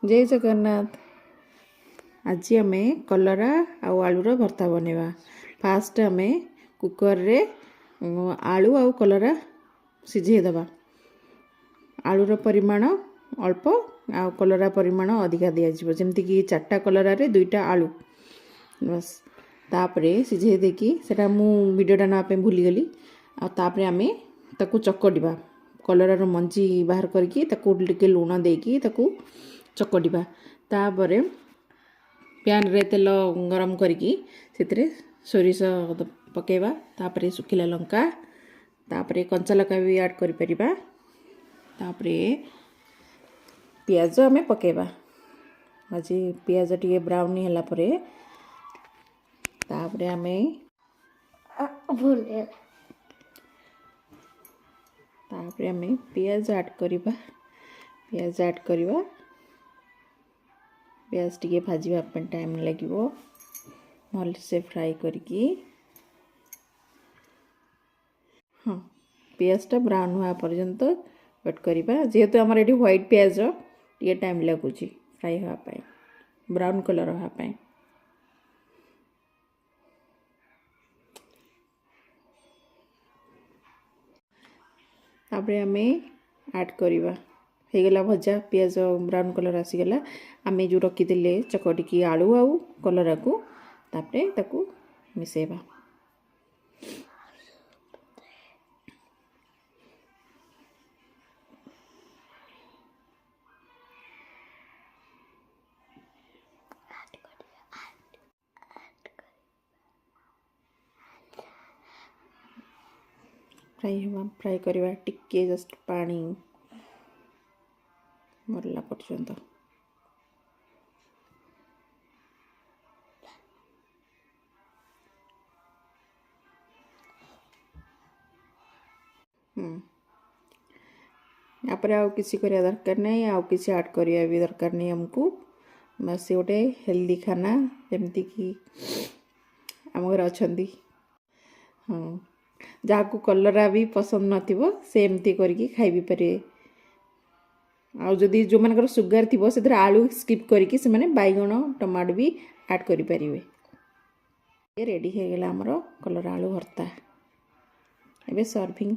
जय जगन्नाथ। आज आम कलरा आलूर भर्ता बनवा। फास्ट आम कुकर रे आलू आ कलरा सिझेदबा। आलूर परिमाण अल्प आ कलरा परिमाण अधिका दिज्व जमती कि 4टा कलरा रे 2टा आलू बस। तापरे सिझे देकी सेटा मु वीडियोटा नापे भूलीगली। आतापरे आम ताकू चकटिबा कलरार मंजी बाहर करके ताकू टिके लुण देकी ताकू चकटिबा। तापरे प्यान रे तेल गरम करके सेतरे सोरिष पकेबा। तापरे सुखिला लंका तापरे कंचा लंका भी ऐड करि परिबा। तापरे पियाज आमे पकेबा। आज पियाज टिके ब्राउन होला परे तापरे आमे तापरे आमे पियाज ऐड करिबा। पियाज ऐड करिबा। पियाज टिके भाजवा पे टाइम लगिवो भल से फ्राई करके। हाँ पियाजटा ब्राउन हुआ पर्यंत वेट करिबा। जेहेतु आमर एटी व्हाइट पियाज टिके टाइम लगुची फ्राई हुआ पाए ब्राउन कलर हुआ पाए। तापरे आमे ऐड करिबा। हेगला भजा पियाज ब्राउन कलर आसीगला। आमे जो रखीदे चकटिकी आलू आउ कलरा को तापरे ताकू मिसेबा। फ्राई करवा टिके जस्ट पानी मरला पर्यंत। यापर आउ किसी करिया दरकार नहीं, आउ किसी ऐड करिया भी दरकार नहीं हमको। बस गोटे हेल्दी खाना जमती कि आम घर अच्छी। हाँ जहाँ को कलरा भी पसंद नथिबो से एमती करके खाई भी पारे। आ जदि जो मानकर सुगर थिबो से आलू स्किप करके से माने बैगण टमाटो भी ऐड करि परिवे। रेडी हो गला हमरो कलरा आलू भर्ता। एबे सर्विंग